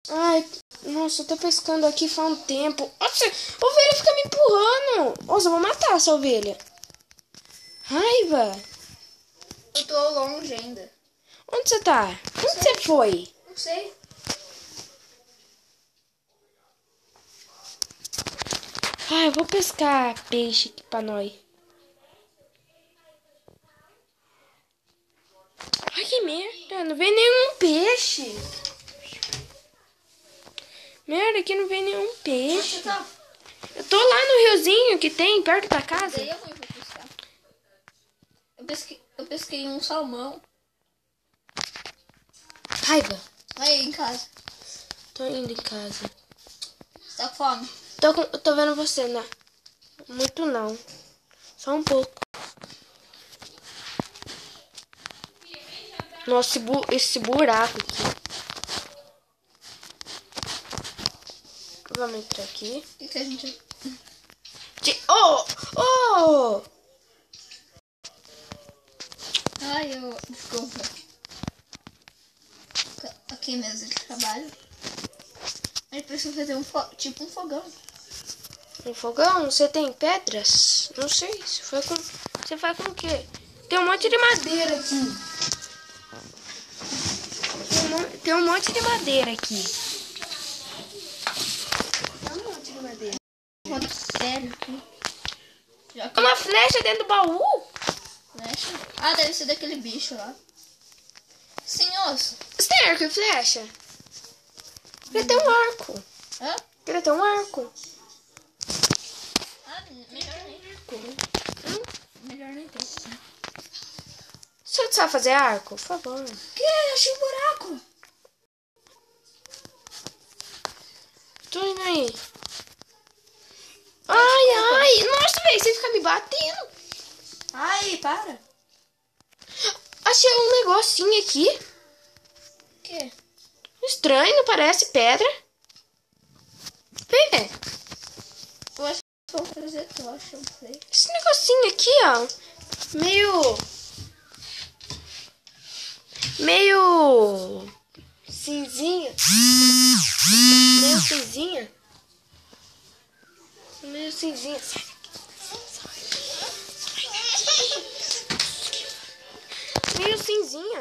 Ai, nossa, eu tô pescando aqui faz um tempo. Nossa, a ovelha fica me empurrando. Nossa, eu vou matar essa ovelha. Raiva. Eu tô longe ainda. Onde você tá? Onde você foi? Não sei. Ai, eu vou pescar peixe aqui pra nós. Ai, que merda. Não vem nenhum peixe. Merda, aqui não vem nenhum peixe. Onde você tá? Eu tô lá no riozinho que tem perto da casa. Daí eu vou pescar. Eu pesquei um salmão. Raiva. Aí em casa. Tô indo em casa. Você tá com fome? Tô vendo você, né? Muito não. Só um pouco. Nossa, esse buraco aqui. Vamos entrar aqui. O que a gente... Oh! Ai, desculpa. Aqui mesmo de trabalho. A gente precisa fazer tipo um fogão. Um fogão? Você tem pedras? Não sei. Você faz com o quê? Tem um monte de madeira aqui. Tem um monte de madeira aqui. Tem um monte de madeira. Sério aqui. Tem uma flecha dentro do baú? Flecha? Ah, deve ser daquele bicho lá. Sim, osso. Você tem arco e flecha? Ele tem um arco. Hã? Ele tem um arco. Ah, melhor nem. Melhor nem ter. Você sabe fazer arco? Por favor. Que? Achei um buraco. Tô indo aí. Ai. Nossa, velho, você fica me batendo. Ai, para. Achei um negocinho aqui. O quê? Estranho, não parece pedra. Vê. Eu acho que vou fazer tocha, não sei. Esse negocinho aqui, ó. Meio cinzinha. Meio cinzinha. Meio cinzinha.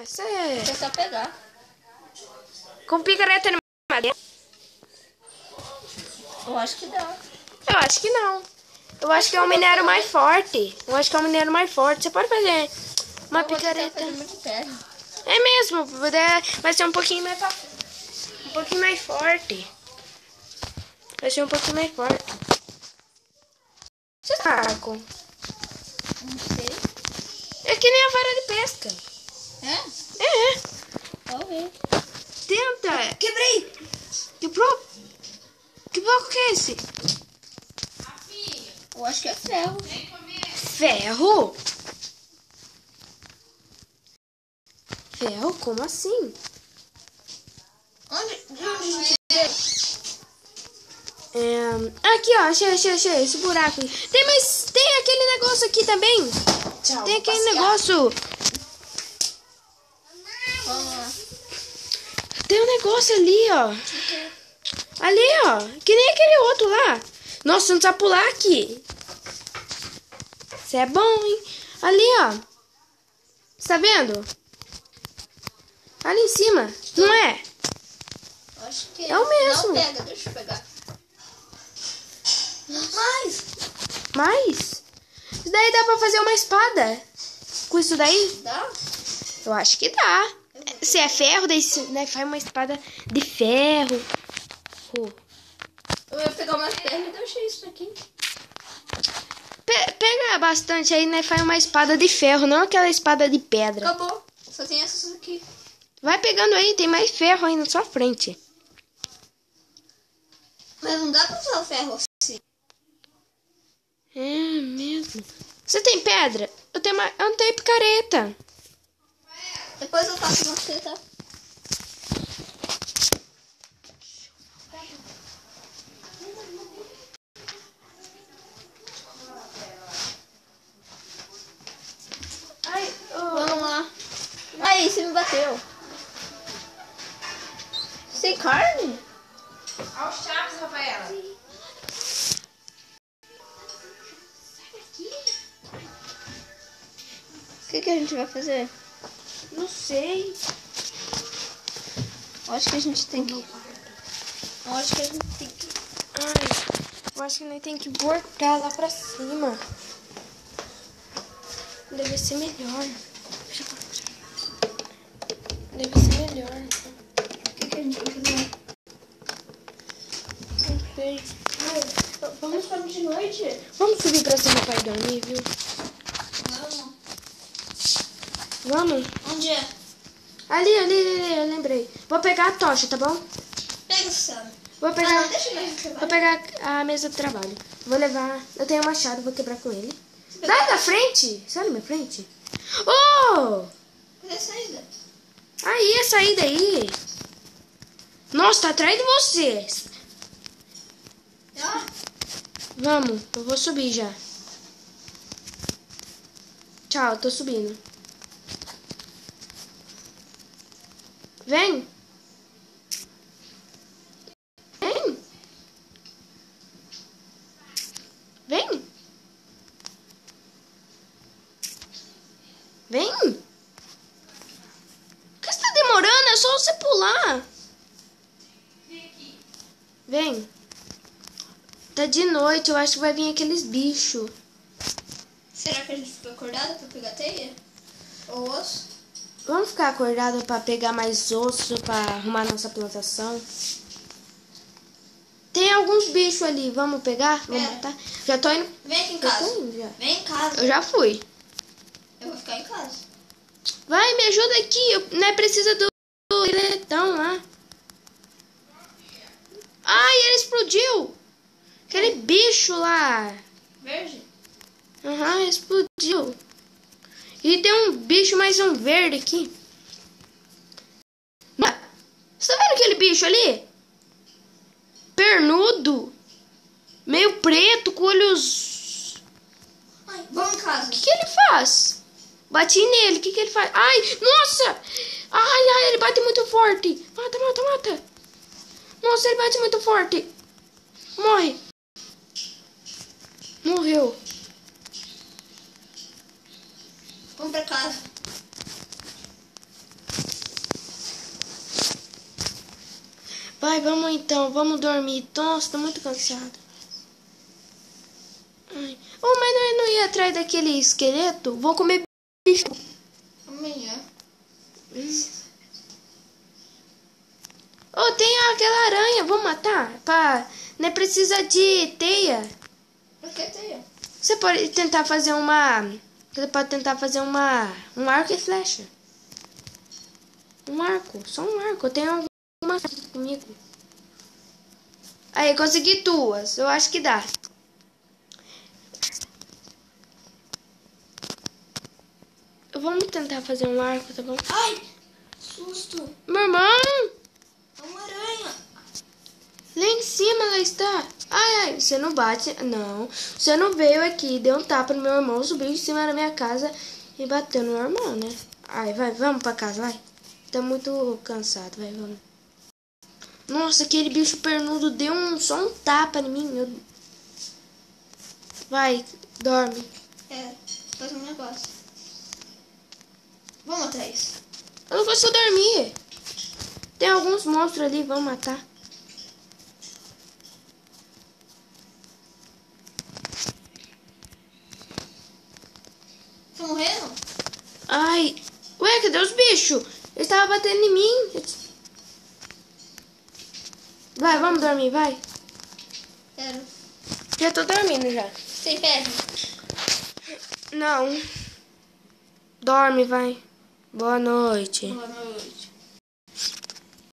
Isso é... É só pegar. Com picareta de madeira? Eu acho que dá. Eu acho que não. Eu acho que é um minério mais forte. Você pode fazer uma picareta. É mesmo. Vai ser um pouquinho mais forte. Vai ser um pouquinho mais forte. Você tá arco? Não sei. É que nem a vara de pesca. É? É. Vamos ver. Tenta. Quebrei! Quebrou? Que bloco que é esse? Eu acho que é ferro. Ferro? Ferro? Como assim? Onde? Aqui, ó. Achei. Esse buraco. Tem aquele negócio aqui também. Tem aquele negócio. Vamos lá. Tem um negócio ali, ó. Ali, ó. Que nem aquele outro lá. Nossa, não precisa pular aqui. Isso é bom, hein? Ali, ó. Você tá vendo? Ali em cima. Não é? Acho que É o mesmo. Não pega, deixa eu pegar. Mas isso daí dá pra fazer uma espada. Com isso daí? Dá? Eu acho que dá. Se é ferro, daí né, faz uma espada de ferro. Eu ia pegar uma perna e deixei isso aqui. Pega bastante aí, né? Faz uma espada de ferro, não aquela espada de pedra. Acabou. Só tem essas aqui. Vai pegando aí, tem mais ferro aí na sua frente. Mas não dá pra usar o ferro assim. É mesmo. Você tem pedra? Eu não tenho picareta. Depois eu faço você, tá? Vamos lá. Aí, você me bateu. Sem carne? Olha os chaves, Rafaela. O que a gente vai fazer? Não sei. Eu acho que a gente tem que... Eu acho que a gente tem que... Ai, eu acho que nós tem que voltar lá pra cima. Deve ser melhor. Deve ser melhor. O que a gente vai fazer? Não sei. Vamos de noite? Vamos subir pra cima pra ir dormir, viu? Vamos. Vamos? Onde é? Ali, eu lembrei. Vou pegar a tocha, tá bom? Pega o Sam. Vou pegar, Ah, deixa nós trabalhar. vou pegar a mesa de trabalho. Vou levar... Eu tenho um machado, vou quebrar com ele. Sai da frente! Sai da minha frente. Oh! Cadê a saída? Aí, a saída aí. Nossa, tá atrás de você. Ó. Vamos, eu vou subir já. Tchau, tô subindo. Vem. Vem. Vem. Vem. Por que você tá demorando? É só você pular. Vem. Tá de noite, eu acho que vai vir aqueles bichos. Será que a gente fica acordado pra pegar teia? Ou osso? Vamos ficar acordado pra pegar mais osso pra arrumar nossa plantação? Tem alguns bichos ali, vamos pegar? Vamos matar? Já tô indo. Vem aqui em Já casa. tô indo, já. Vem em casa. Eu já fui. Eu vou ficar em casa. Vai, me ajuda aqui. Não é precisa do eletão lá. Ai, ele explodiu. Aquele bicho lá. Verde? Aham, explodiu. E tem um bicho mais um verde aqui. Você tá vendo aquele bicho ali? Pernudo. Meio preto, com olhos... Ai, vamos em casa. O que ele faz? Bati nele, o que ele faz? Ai, nossa! Ai, ele bate muito forte. Mata, mata, mata. Nossa, ele bate muito forte. Morre. Morreu. Vamos pra casa. Vai, vamos então, vamos dormir. Nossa, tô muito cansado. Ai. Oh, mas nós não ia atrás daquele esqueleto? Vou comer bicho. Amanhã. Oh, tem aquela aranha, vamos matar? Não precisa de teia. Pra que teia? Você pode tentar fazer uma... Você pode tentar fazer um arco e flecha. Um arco, só um arco. Eu tenho alguma coisa comigo. Aí, consegui duas. Eu acho que dá. Vamos tentar fazer um arco, tá bom? Ai, susto. Meu irmão! É uma aranha. Lá em cima ela está. Ai, você não bate. Não. Você não veio aqui, deu um tapa no meu irmão, subiu em cima da minha casa e bateu no meu irmão, né? Ai, vai, vamos pra casa, vai. Tá muito cansado, vai, vamos. Nossa, aquele bicho pernudo deu só um tapa em mim. Vai, dorme. Faz um negócio. Vamos atrás. Eu não consigo dormir. Tem alguns monstros ali, vamos matar. Tá morrendo? Ai, ué, cadê os bichos? Eles estavam batendo em mim. Vai, vamos dormir, vai. Quero. Já tô dormindo já. Tem pedra? Não. Dorme, vai. Boa noite. Boa noite.